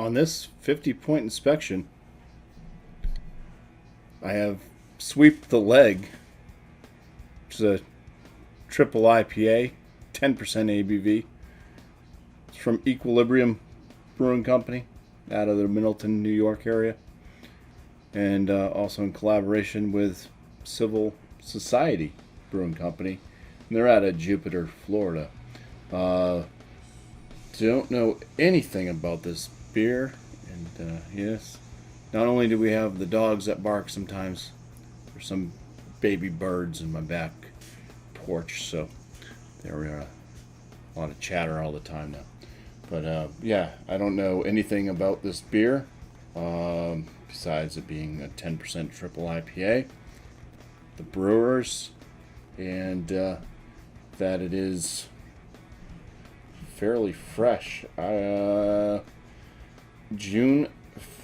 on this 50-point inspection, I have Sweep the Leg, which is a triple IPA, 10% ABV. It's from Equilibrium Brewing Company out of the Middleton, New York area, and also in collaboration with Civil Society Brewing Company. And they're out of Jupiter, Florida. Don't know anything about this beer, and yes, not only do we have the dogs that bark sometimes, there's some baby birds in my back porch, so there we are. A lot of chatter all the time now. But yeah, I don't know anything about this beer, besides it being a 10% triple IPA, the brewers, and that it is fairly fresh. June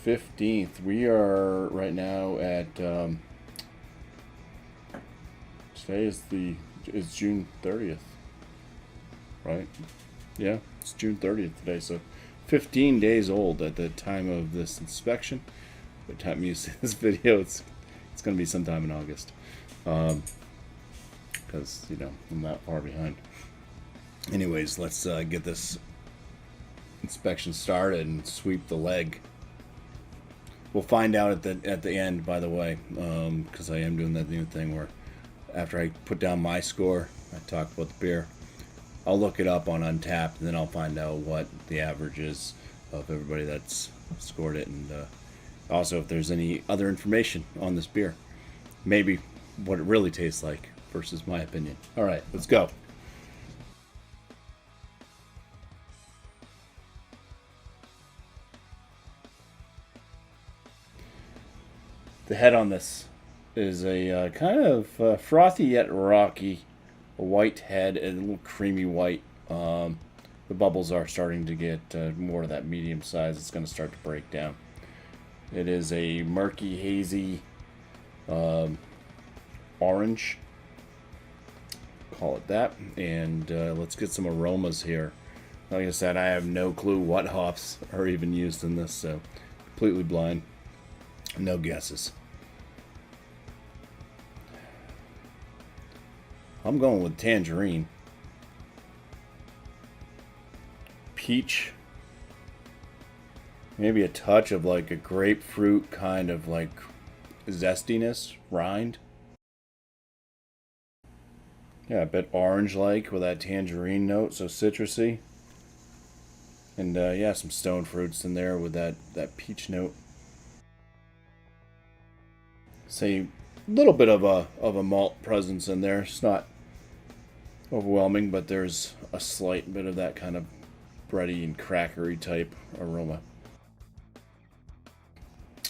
15th. We are right now at today is June 30th, right? Yeah, it's June 30th today, so 15 days old at the time of this inspection. By the time you see this video, it's going to be sometime in August, because I'm that far behind. Anyways, let's get this inspection started and sweep the leg. We'll find out at the end, by the way, because I am doing that new thing where after I put down my score, I talk about the beer. I'll look it up on Untappd, and then I'll find out what the average is of everybody that's scored it, and also if there's any other information on this beer, maybe what it really tastes like versus my opinion. All right, let's go. The head on this is a kind of frothy yet rocky, a white head, and a little creamy white. The bubbles are starting to get more of that medium size. It's going to start to break down. It is a murky, hazy orange. Call it that. And let's get some aromas here. Like I said, I have no clue what hops are even used in this, so completely blind. No guesses. I'm going with tangerine. Peach. Maybe a touch of like a grapefruit kind of like zestiness, rind. Yeah, a bit orange-like with that tangerine note, so citrusy. And yeah, some stone fruits in there with that peach note. Say a little bit of a malt presence in there. It's not overwhelming, but there's a slight bit of that kind of bready and crackery type aroma.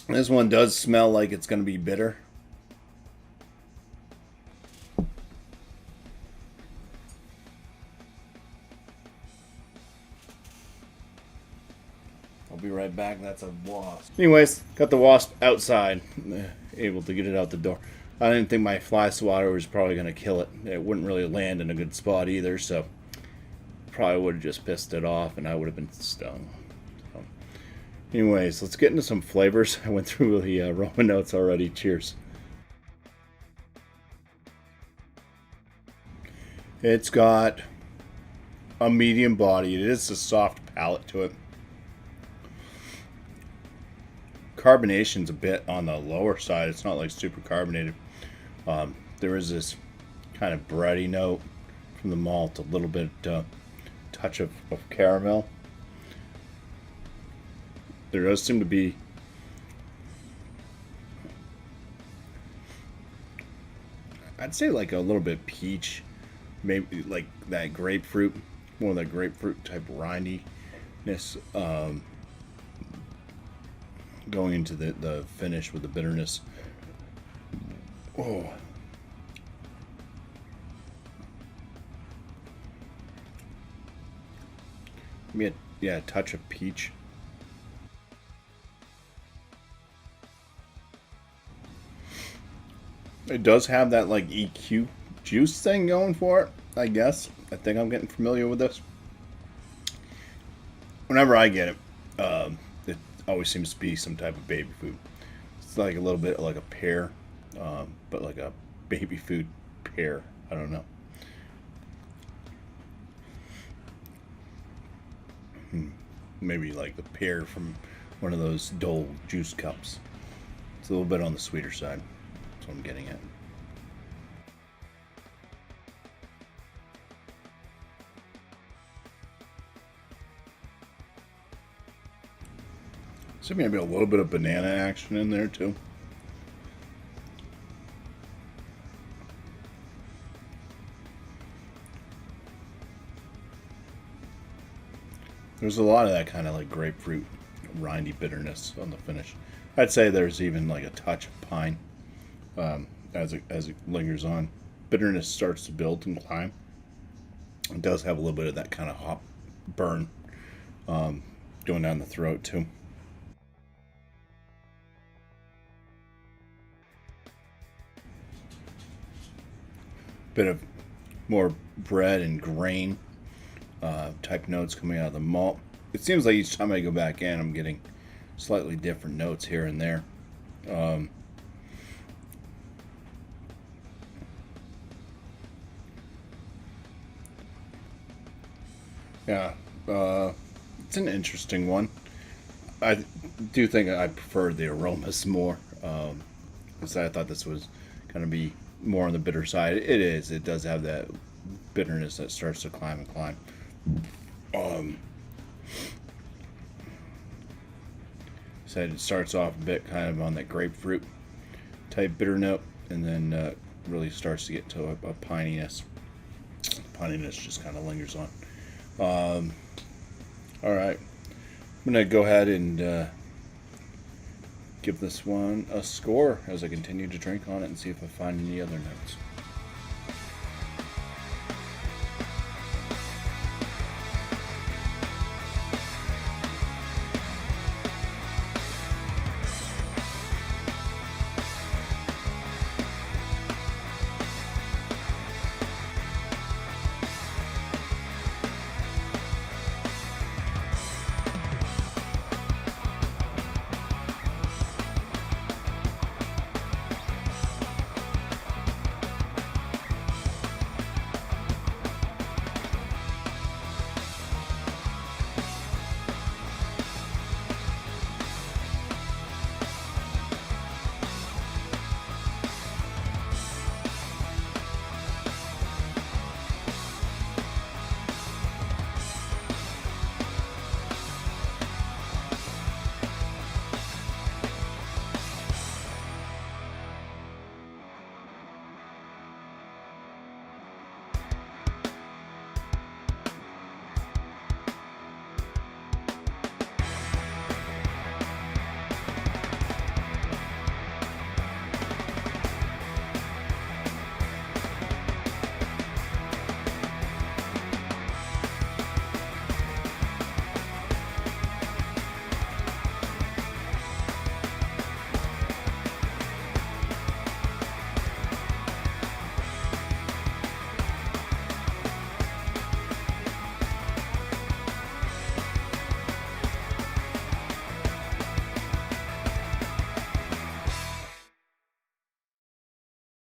This one does smell like it's going to be bitter. I'll be right back. That's a wasp. Anyways, got the wasp outside. Able to get it out the door. I didn't think my fly swatter was probably going to kill it. It wouldn't really land in a good spot either, so probably would have just pissed it off and I would have been stung. So, anyways, let's get into some flavors. I went through the aroma notes already. Cheers. It's got a medium body. It is a soft palate to it. Carbonation's a bit on the lower side. It's not like super carbonated. There is this kind of bready note from the malt, a little bit touch of caramel. There does seem to be I'd say like a little bit peach, maybe like that grapefruit, more of that grapefruit type rindiness. Going into the finish with the bitterness. Oh. Maybe a touch of peach. It does have that like EQ juice thing going for it, I guess. I think I'm getting familiar with this. Whenever I get it, always seems to be some type of baby food. It's like a little bit like a pear, but like a baby food pear. I don't know. Maybe like the pear from one of those Dole juice cups. It's a little bit on the sweeter side. That's what I'm getting at. So maybe a little bit of banana action in there too. There's a lot of that kind of like grapefruit, rindy bitterness on the finish. I'd say there's even like a touch of pine as it lingers on. Bitterness starts to build and climb. It does have a little bit of that kind of hop burn going down the throat too. Bit of more bread and grain type notes coming out of the malt. It seems like each time I go back in, I'm getting slightly different notes here and there. Yeah, it's an interesting one. I do think I prefer the aromas more. Because I thought this was going to be more on the bitter side. It is. It does have that bitterness that starts to climb and climb. Said it starts off a bit kind of on that grapefruit type bitter note, and then really starts to get to a pininess. Pininess just kind of lingers on. All right, I'm gonna go ahead and give this one a score as I continue to drink on it and see if I find any other notes.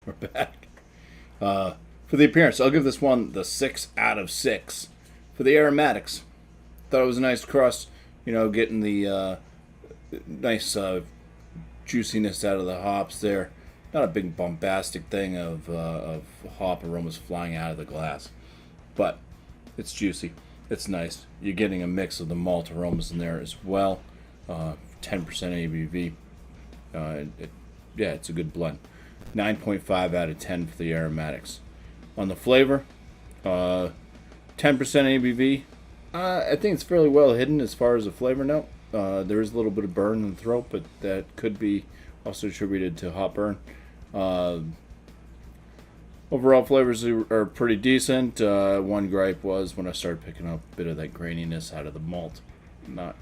We're back. For the appearance, I'll give this one the 6 out of 6. For the aromatics, thought it was a nice crust. You know, getting the nice juiciness out of the hops there. Not a big bombastic thing of hop aromas flying out of the glass, but it's juicy. It's nice. You're getting a mix of the malt aromas in there as well. 10% ABV. Yeah, it's a good blend. 9.5 out of 10 for the aromatics. On the flavor, 10% ABV. I think it's fairly well hidden as far as the flavor note. There is a little bit of burn in the throat, but that could be also attributed to hop burn. Overall flavors are pretty decent. One gripe was when I started picking up a bit of that graininess out of the malt. Not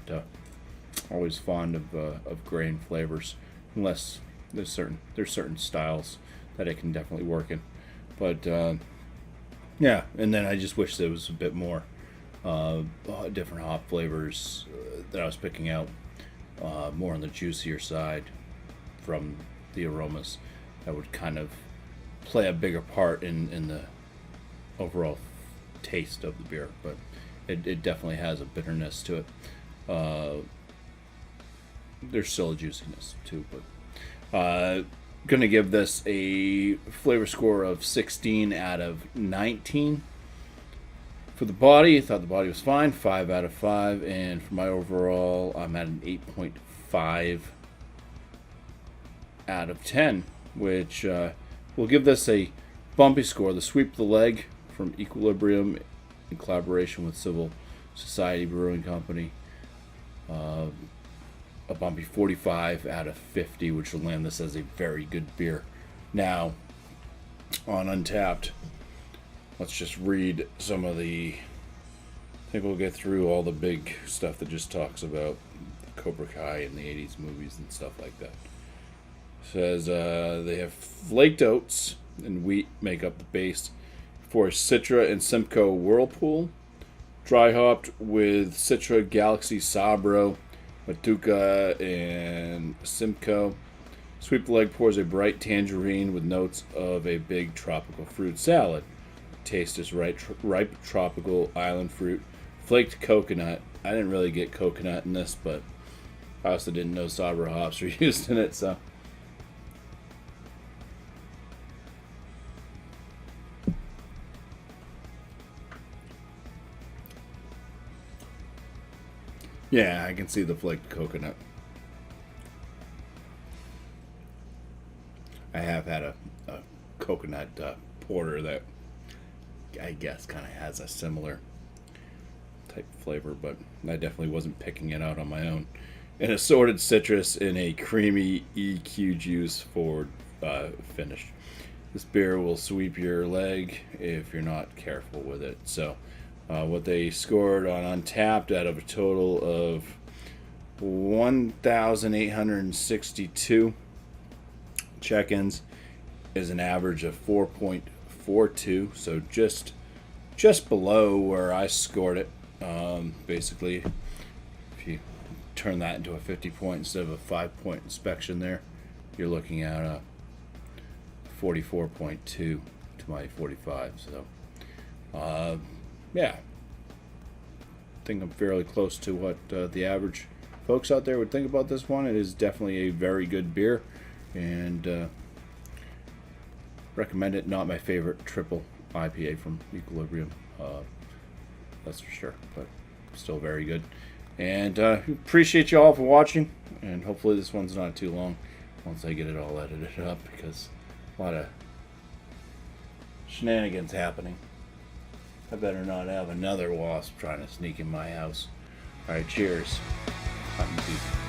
always fond of grain flavors, unless there's certain styles that I can definitely work in. But yeah, and then I just wish there was a bit more different hop flavors that I was picking out. more on the juicier side from the aromas that would kind of play a bigger part in the overall taste of the beer. But it definitely has a bitterness to it. There's still a juiciness too, but gonna give this a flavor score of 16 out of 19. For the body, I thought the body was fine, 5 out of 5, and for my overall, I'm at an 8.5 out of 10, which will give this a bumpy score. The Sweep the Leg from Equilibrium in collaboration with Civil Society Brewing Company. A bumpy 45 out of 50, which will land this as a very good beer. Now, on Untapped, let's just read some of the... I think we'll get through all the big stuff that just talks about Cobra Kai and the 80s movies and stuff like that. It says they have flaked oats and wheat make up the base for Citra and Simcoe whirlpool. Dry hopped with Citra, Galaxy, Sabro, Motueka and Simcoe. Sweep the Leg pours a bright tangerine with notes of a big tropical fruit salad. Taste is ripe tropical island fruit. Flaked coconut. I didn't really get coconut in this, but I also didn't know Sabro hops were used in it, so. Yeah, I can see the flaked coconut. I have had a coconut porter that I guess kind of has a similar type of flavor, but I definitely wasn't picking it out on my own. An assorted citrus in a creamy EQ juice forward finish. This beer will sweep your leg if you're not careful with it. So what they scored on Untapped out of a total of 1,862 check-ins is an average of 4.42, so just below where I scored it. Basically, if you turn that into a 50-point instead of a 5-point inspection there, you're looking at a 44.2 to my 45. So, yeah, I think I'm fairly close to what the average folks out there would think about this one. It is definitely a very good beer, and recommend it. Not my favorite triple IPA from Equilibrium, that's for sure, but still very good. And appreciate you all for watching, and hopefully this one's not too long once I get it all edited up, because a lot of shenanigans happening. I better not have another wasp trying to sneak in my house. Alright, cheers. Hot and deep.